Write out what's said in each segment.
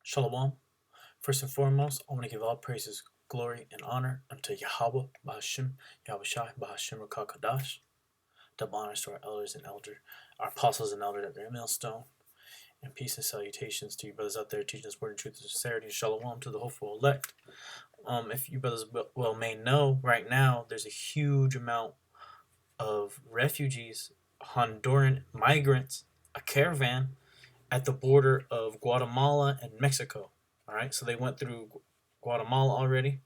Shalom. First and foremost, I want to give all praises, glory, and honor unto Yahweh, Bahashim, Yahweh Shai, Bahashim, Rakakadash. Double honors to our elders and our apostles and elders at their millstone. And peace and salutations to you brothers out there teaching this word in truth and sincerity. Shalom to the hopeful elect. If you brothers well may know, right now there's a huge amount of refugees, Honduran migrants, a caravan at the border of Guatemala and Mexico. All right, so they went through Guatemala already.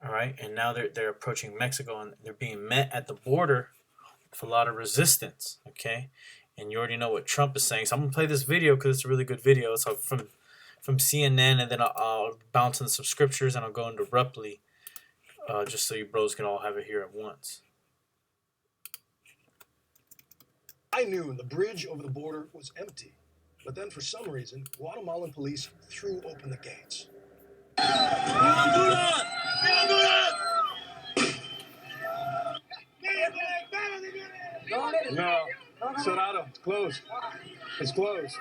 All right, and now they're approaching Mexico and they're being met at the border with a lot of resistance. Okay, and you already know what Trump is saying. So I'm gonna play this video because it's a really good video. It's from CNN, and then I'll bounce in some scriptures and I'll go into abruptly, just so you bros can all have it here at once. I knew the bridge over the border was empty, but then for some reason, Guatemalan police threw open the gates. Honduran! No, cerrado. It's closed. It's closed.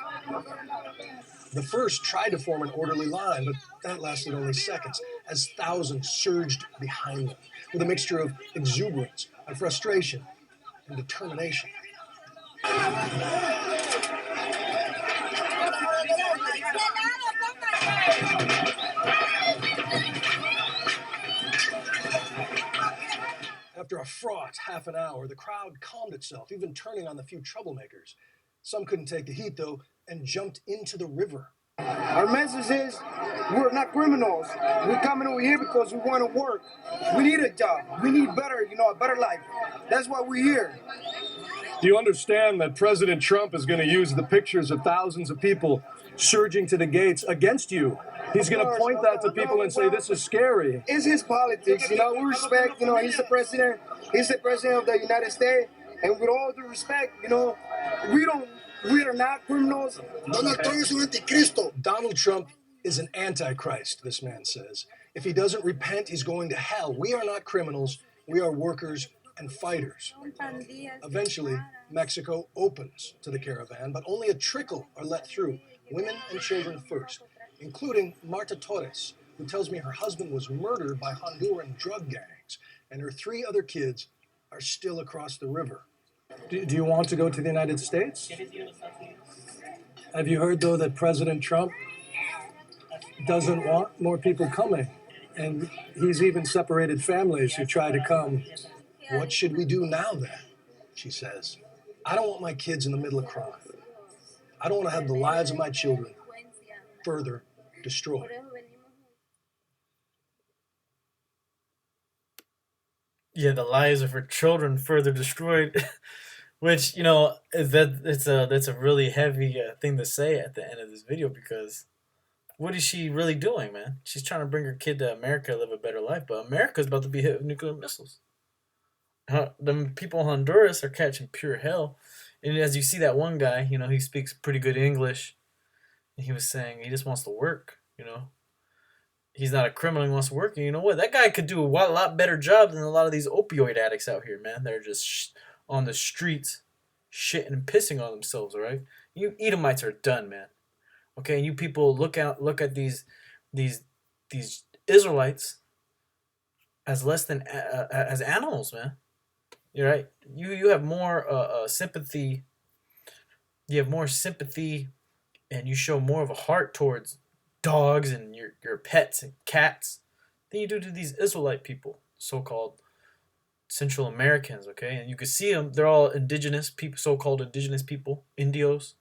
The first tried to form an orderly line, but that lasted only seconds as thousands surged behind them with a mixture of exuberance and frustration and determination. After a fraught half an hour, the crowd calmed itself, even turning on the few troublemakers. Some couldn't take the heat, though, and jumped into the river. Our message is we're not criminals. We're coming over here because we want to work. We need a job. We need better, a better life. That's why we're here. Do you understand that President Trump is going to use the pictures of thousands of people surging to the gates against you? He's going to point that to people and say, this is scary. It's his politics, we respect, he's the president. He's the president of the United States. And with all due respect, we are not criminals. Donald Trump is un anticristo. Donald Trump is an antichrist, this man says. If he doesn't repent, he's going to hell. We are not criminals. We are workers and fighters. Eventually, Mexico opens to the caravan, but only a trickle are let through, women and children first, including Marta Torres, who tells me her husband was murdered by Honduran drug gangs, and her 3 other kids are still across the river. Do you want to go to the United States? Have you heard, though, that President Trump doesn't want more people coming? And he's even separated families who try to come. What should we do now, then? She says. I don't want my kids in the middle of crime. I don't want to have the lives of my children further destroyed. Yeah, the lives of her children further destroyed, which that's a really heavy thing to say at the end of this video, because what is she really doing, man? She's trying to bring her kid to America, live a better life, but America's about to be hit with nuclear missiles. The people in Honduras are catching pure hell, and as you see that one guy, he speaks pretty good English, and he was saying he just wants to work. He's not a criminal. He wants to work. And you know what? That guy could do a lot better job than a lot of these opioid addicts out here, man. They're just on the streets, shitting and pissing on themselves. All right, you Edomites are done, man. Okay, and you people look at these Israelites as less than as animals, man. You're right. You have more sympathy. You have more sympathy, and you show more of a heart towards dogs and your pets and cats than you do to these Israelite people, so-called Central Americans, okay? And you can see them, they're all indigenous people, so-called indigenous people, Indios,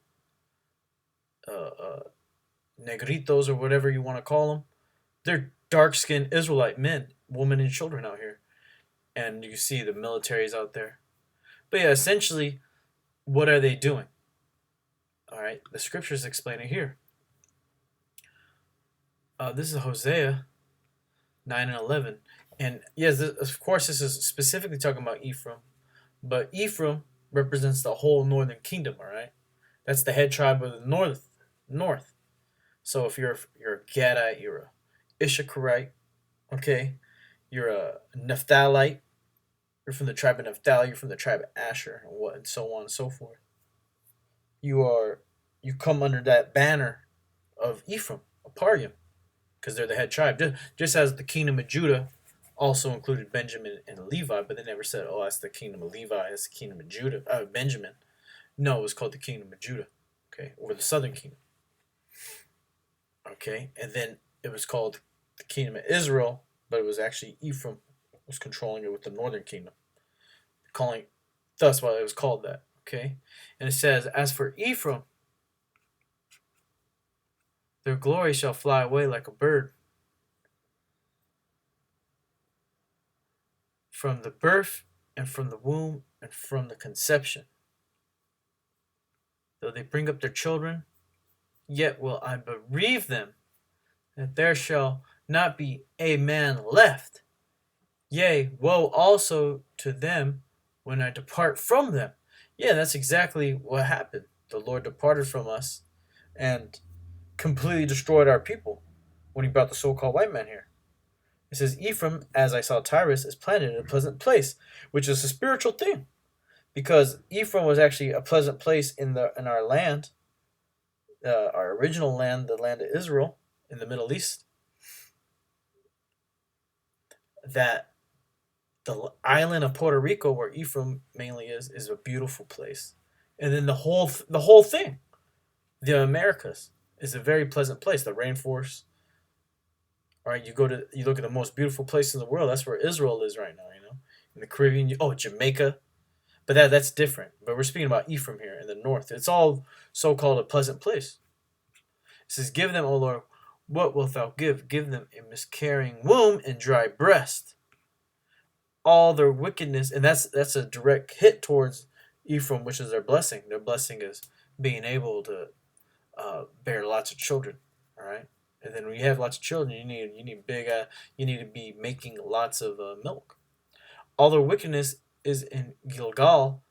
negritos, or whatever you want to call them. They're dark-skinned Israelite men, women, and children out here. And you can see the militaries out there. But yeah, essentially, what are they doing? All right, the scriptures explain it here. This is Hosea 9 and 11. And yes, of course, this is specifically talking about Ephraim. But Ephraim represents the whole northern kingdom, all right? That's the head tribe of the north. So if you're a Gadite, you're a Issacharite, okay? You're a Naphthalite. You're from the tribe of Naphtali. You're from the tribe of Asher, and so on and so forth. You come under that banner of Ephraim, a Parim, because they're the head tribe. Just as the kingdom of Judah also included Benjamin and Levi, but they never said, "Oh, that's the kingdom of Levi, that's the kingdom of Judah, Benjamin." No, it was called the kingdom of Judah, okay, or the southern kingdom, okay, and then it was called the kingdom of Israel, but it was actually Ephraim was controlling it with the northern kingdom, calling thus why it was called that, okay, and it says, "As for Ephraim, their glory shall fly away like a bird. From the birth and from the womb and from the conception. Though they bring up their children, yet will I bereave them, that there shall not be a man left. Yea, woe also to them when I depart from them." Yeah, that's exactly what happened. The Lord departed from us and completely destroyed our people when he brought the so-called white man here. It says, "Ephraim, as I saw Tyrus, is planted in a pleasant place," which is a spiritual thing, because Ephraim was actually a pleasant place in our land, our original land, the land of Israel in the Middle East. That the island of Puerto Rico, where Ephraim mainly is a beautiful place, and then the whole thing, the Americas, is a very pleasant place. The rainforest. All right, you look at the most beautiful place in the world. That's where Israel is right now. In the Caribbean. Jamaica, but that's different. But we're speaking about Ephraim here in the north. It's all so-called a pleasant place. It says, "Give them, O Lord, what wilt thou give? Give them a miscarrying womb and dry breast. All their wickedness," and that's a direct hit towards Ephraim, which is their blessing. Their blessing is being able to bear lots of children. All right. And then when you have lots of children, you need big. You need to be making lots of milk. "All their wickedness is in Gilgal,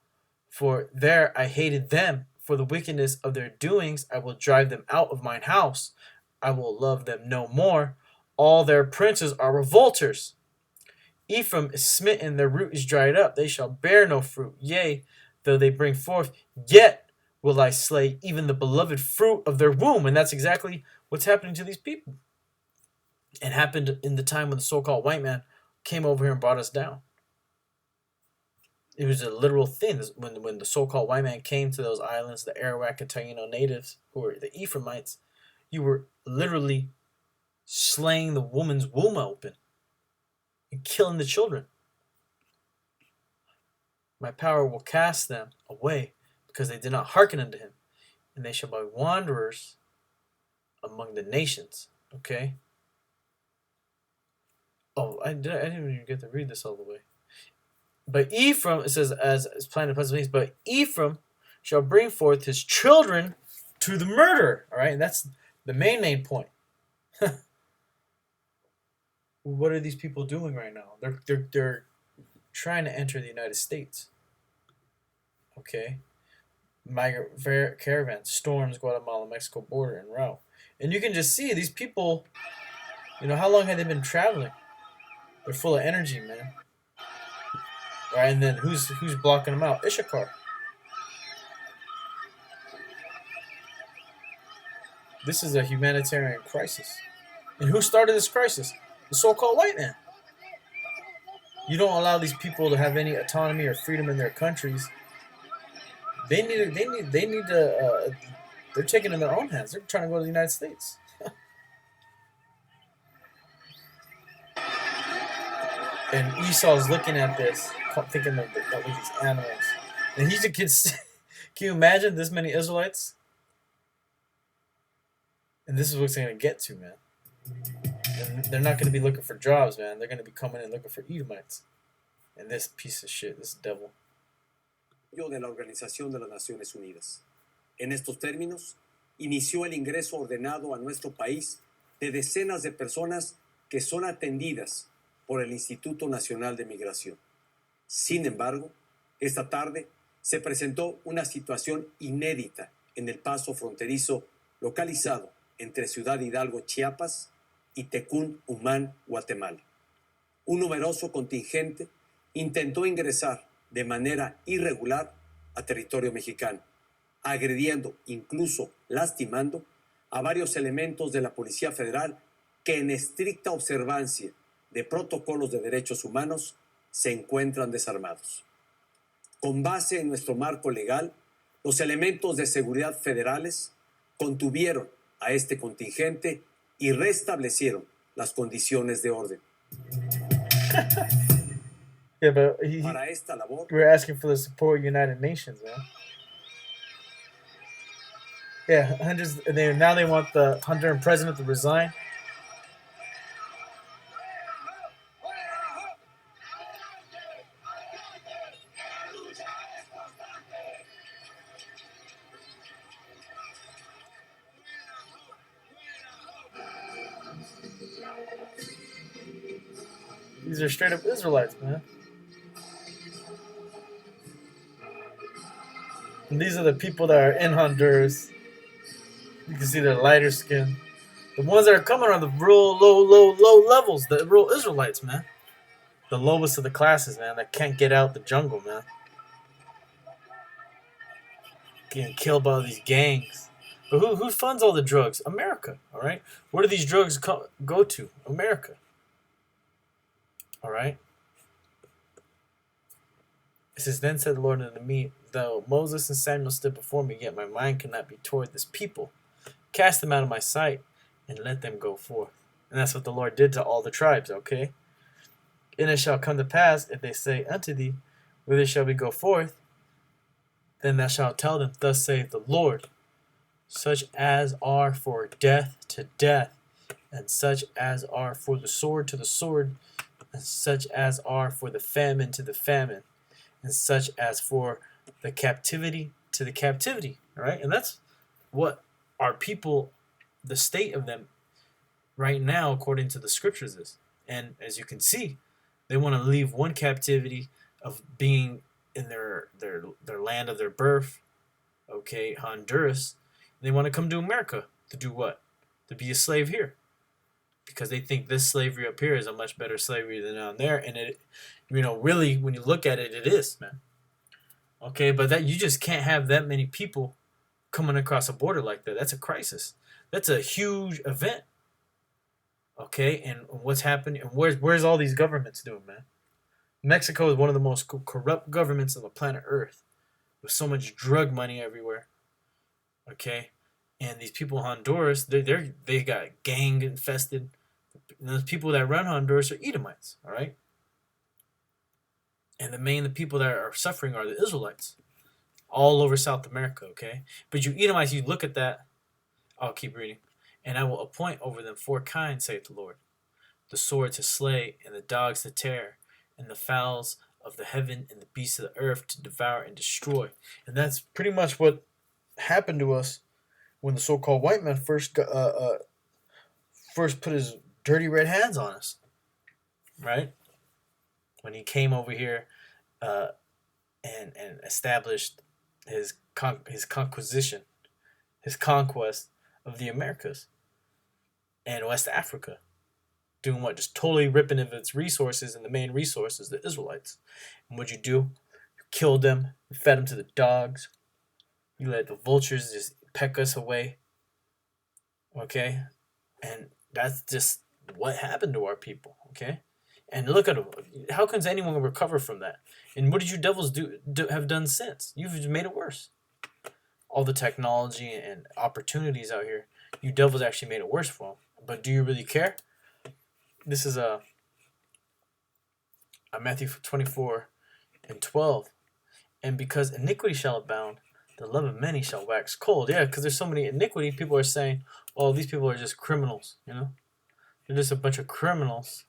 for there I hated them. For the wickedness of their doings, I will drive them out of mine house. I will love them no more. All their princes are revolters. Ephraim is smitten; their root is dried up. They shall bear no fruit. Yea, though they bring forth, yet will I slay even the beloved fruit of their womb." And that's exactly what's happening to these people. It happened in the time when the so-called white man came over here and brought us down. It was a literal thing. When the so-called white man came to those islands, the Arawak and Taino natives, who were the Ephraimites, you were literally slaying the woman's womb open and killing the children. "My power will cast them away, because they did not hearken unto him, and they shall be wanderers among the nations." Okay. Oh, I didn't even get to read this all the way. "But Ephraim," it says, "as is planted in pleasant place, but Ephraim shall bring forth his children to the murder." All right, and that's the main point. What are these people doing right now? They're trying to enter the United States. Okay. Migrant caravan storms Guatemala Mexico border en route, and you can just see these people. How long have they been traveling? They're full of energy, man. Right, and then who's blocking them out? Issachar. This is a humanitarian crisis. And who started this crisis? The so-called white man. You don't allow these people to have any autonomy or freedom in their countries. They need to. They're taking it in their own hands. They're trying to go to the United States. And Esau's looking at this, thinking of these animals. And he's a kid. Can you imagine this many Israelites? And this is what it's going to get to, man. And they're not going to be looking for jobs, man. They're going to be coming and looking for Edomites. And this piece of shit, this devil. De la Organización de las Naciones Unidas. En estos términos, inició el ingreso ordenado a nuestro país de decenas de personas que son atendidas por el Instituto Nacional de Migración. Sin embargo, esta tarde se presentó una situación inédita en el paso fronterizo localizado entre Ciudad Hidalgo, Chiapas, y Tecún, Humán, Guatemala. Un numeroso contingente intentó ingresar de manera irregular a territorio mexicano, agrediendo, incluso lastimando, a varios elementos de la Policía Federal que en estricta observancia de protocolos de derechos humanos se encuentran desarmados. Con base en nuestro marco legal, los elementos de seguridad federales contuvieron a este contingente y restablecieron las condiciones de orden. Yeah, but Para esta labor, we're asking for the support of United Nations, man. Yeah, hundreds. Now they want the Honduran president to resign. These are straight up Israelites, man. And these are the people that are in Honduras. You can see they're lighter skin. The ones that are coming are the real low levels, the real Israelites, man. The lowest of the classes, man, that can't get out the jungle, man. Getting killed by all these gangs. But who funds all the drugs? America, all right? Where do these drugs go to? America. All right? It says, then said the Lord unto me, though Moses and Samuel stood before me, yet my mind cannot be toward this people. Cast them out of my sight, and let them go forth. And that's what the Lord did to all the tribes, okay? And it shall come to pass, if they say unto thee, whither shall we go forth? Then thou shalt tell them, thus saith the Lord, such as are for death to death, and such as are for the sword to the sword, and such as are for the famine to the famine, and such as for the captivity to the captivity. All right? And that's what our people, the state of them right now, according to the scriptures is. And as you can see, they want to leave one captivity of being in their land of their birth, okay, Honduras. They want to come to America to do what? To be a slave here. Because they think this slavery up here is a much better slavery than down there. And it, really, when you look at it, it is, man. Okay, but that you just can't have that many people coming across a border like that. That's a crisis. That's a huge event. Okay, and what's happening? And where's all these governments doing, man? Mexico is one of the most corrupt governments on the planet Earth, with so much drug money everywhere. Okay, and these people in Honduras, they got gang infested. And those people that run Honduras are Edomites. All right, and the people that are suffering are the Israelites, all over South America. Okay, but you Edomites, you look at that. I'll keep reading. And I will appoint over them 4 kinds, saith the Lord, the sword to slay, and the dogs to tear, and the fowls of the heaven, and the beasts of the earth to devour and destroy. And that's pretty much what happened to us when the so-called white man first put his dirty red hands on us, right? When he came over here and established his conquest of the Americas and West Africa. Doing what? Just totally ripping of its resources, and the main resources, the Israelites. And what'd you do? You killed them, you fed them to the dogs, you let the vultures just peck us away. Okay? And that's just what happened to our people. Okay? And look at them. How can anyone recover from that? And what did you devils have done since? You've just made it worse. All the technology and opportunities out here, you devils actually made it worse for them. But do you really care? This is a Matthew 24:12. And because iniquity shall abound, the love of many shall wax cold. Yeah, because there's so many iniquity, people are saying, well, these people are just criminals, They're just a bunch of criminals.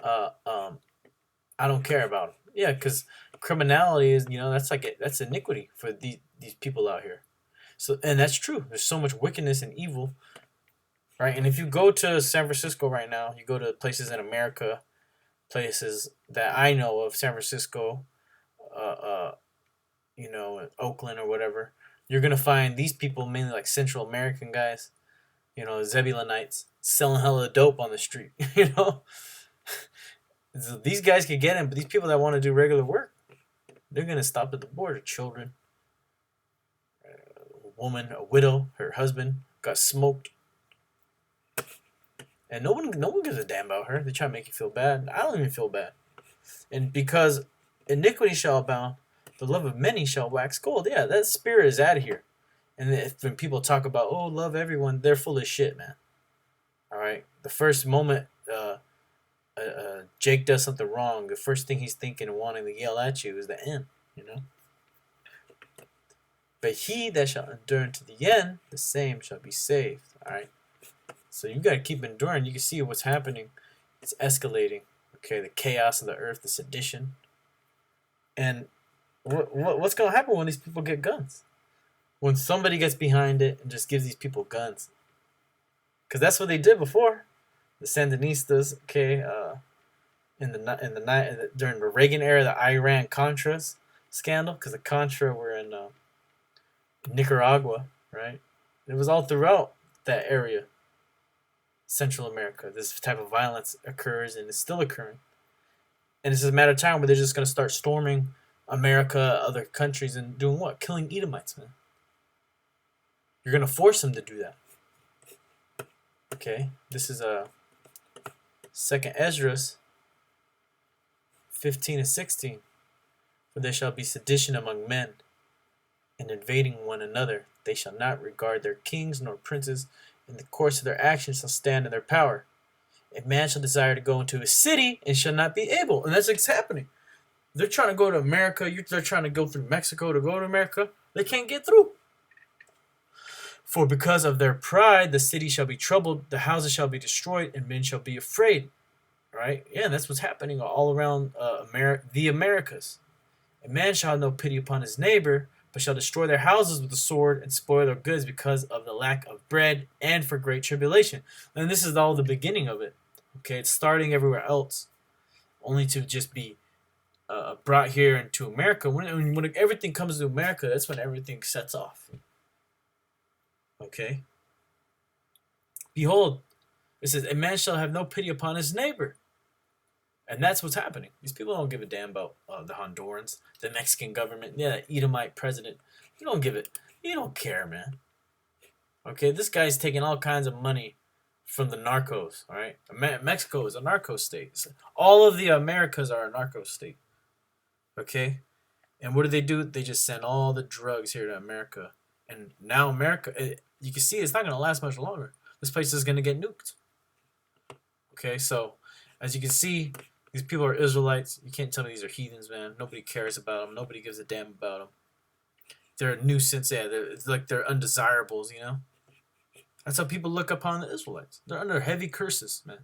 I don't care about them. Yeah, because criminality is, that's iniquity for these people out here. So, and that's true. There's so much wickedness and evil, right? And if you go to San Francisco right now, you go to places in America, places that I know of, San Francisco, Oakland or whatever, you're gonna find these people, mainly like Central American guys, Zebulonites, selling hella dope on the street, These guys can get in, but these people that want to do regular work, they're gonna stop at the border. Children, a woman, a widow, her husband, got smoked, and no one gives a damn about her. They try to make you feel bad. I don't even feel bad, and because iniquity shall abound, the love of many shall wax cold. Yeah, that spirit is out of here. And when people talk about, oh, love everyone, they're full of shit, man. All right, the first moment Jake does something wrong, the first thing he's thinking and wanting to yell at you is the end, you know. But he that shall endure to the end, the same shall be saved. All right. So you gotta keep enduring. You can see what's happening. It's escalating. Okay, the chaos of the earth, the sedition, and what's gonna happen when these people get guns? When somebody gets behind it and just gives these people guns, because that's what they did before. The Sandinistas, okay, in the night during the Reagan era, the Iran Contras scandal, because the Contra were in Nicaragua, right? It was all throughout that area, Central America. This type of violence occurs and is still occurring, and it's just a matter of time where they're just going to start storming America, other countries, and doing what? Killing Edomites, man. You're going to force them to do that. Okay, this is Second Esdras 15 and 16. For there shall be sedition among men, and invading one another. They shall not regard their kings nor princes. In the course of their actions shall stand in their power. A man shall desire to go into a city and shall not be able. And that's what's happening. They're trying to go to America. They're trying to go through Mexico to go to America. They can't get through. For because of their pride, the city shall be troubled, the houses shall be destroyed, and men shall be afraid. Right? Yeah, and that's what's happening all around the Americas. A man shall have no pity upon his neighbor, but shall destroy their houses with the sword and spoil their goods because of the lack of bread and for great tribulation. And this is all the beginning of it. Okay, it's starting everywhere else, only to just be brought here into America. When everything comes to America, that's when everything sets off. Okay? Behold, it says, a man shall have no pity upon his neighbor. And that's what's happening. These people don't give a damn about the Hondurans, the Mexican government, the Edomite president. You don't give it. You don't care, man. Okay, this guy's taking all kinds of money from the narcos, all right? Mexico is a narco state. All of the Americas are a narco state. Okay? And what do? They just send all the drugs here to America. And now America, you can see it's not going to last much longer. This place is going to get nuked. Okay, so as you can see, these people are Israelites. You can't tell me these are heathens, man. Nobody cares about them. Nobody gives a damn about them. They're a nuisance. Yeah, it's like they're undesirables, you know? That's how people look upon the Israelites. They're under heavy curses, man.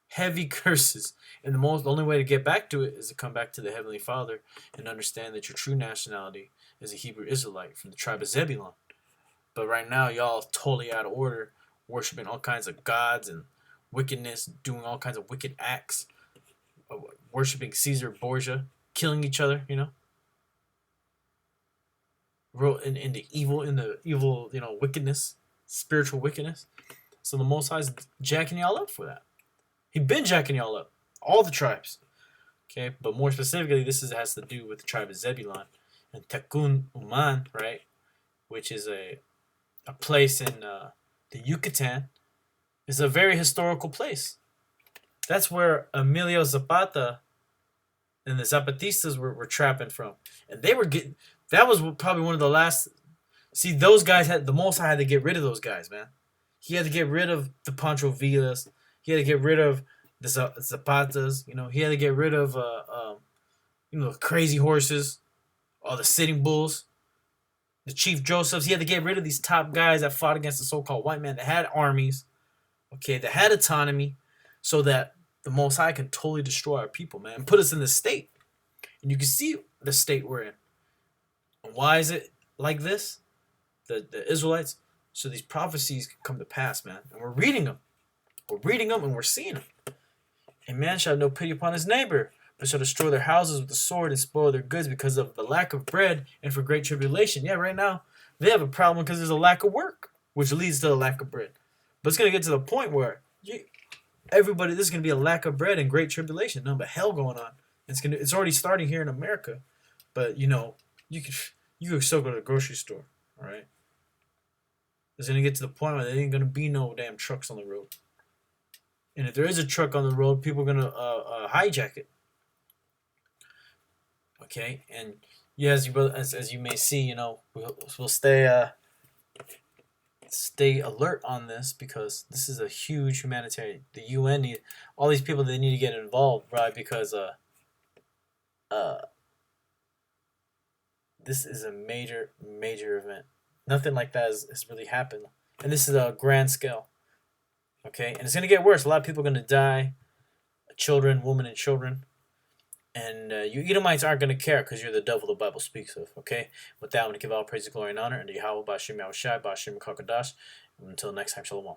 Heavy curses. And the only way to get back to it is to come back to the Heavenly Father and understand that your true nationality is a Hebrew Israelite from the tribe of Zebulun. But right now, y'all totally out of order, worshiping all kinds of gods and wickedness, doing all kinds of wicked acts, worshiping Caesar Borgia, killing each other, you know, in the evil, you know, wickedness, spiritual wickedness. So the Most High is jacking y'all up for that. He been jacking y'all up, all the tribes. Okay, but more specifically, has to do with the tribe of Zebulun and Tekun Uman, right, which is a place in the Yucatan. It's a very historical place. That's where Emilio Zapata and the Zapatistas were trapping from. And they were that was probably one of the last. See, those guys the Most High had to get rid of those guys, man. He had to get rid of the Pancho Villas. He had to get rid of the Zapatas. You know, he had to get rid of the crazy horses, all the Sitting Bulls, the Chief Josephs. He had to get rid of these top guys that fought against the so-called white man that had armies, okay, that had autonomy, so that the Most High can totally destroy our people, man, and put us in this state. And you can see the state we're in. And why is it like this? The Israelites, so these prophecies can come to pass, man. And we're reading them. We're reading them and we're seeing them. A man shall have no pity upon his neighbor, but shall destroy their houses with the sword and spoil their goods because of the lack of bread and for great tribulation. Yeah, right now, they have a problem because there's a lack of work, which leads to a lack of bread. But it's going to get to the point where everybody, there's going to be a lack of bread and great tribulation. Nothing but hell going on. It's already starting here in America. But, you know, you could still go to the grocery store, all right? It's gonna get to the point where there ain't gonna be no damn trucks on the road. And if there is a truck on the road, people are gonna hijack it. Okay, and yeah, as you may see, you know, we'll stay alert on this because this is a huge humanitarian. The UN need all these people. They need to get involved, right? Because this is a major event. Nothing like that has really happened, and this is a grand scale. Okay, and it's gonna get worse. A lot of people are gonna die, children, women, and children. And you Edomites aren't going to care because you're the devil the Bible speaks of, okay? With that, I'm going to give all praise, glory, and honor unto Yahweh, Ba'ashem Yahushai, Ba'ashem Kakadash. Until next time, Shalom.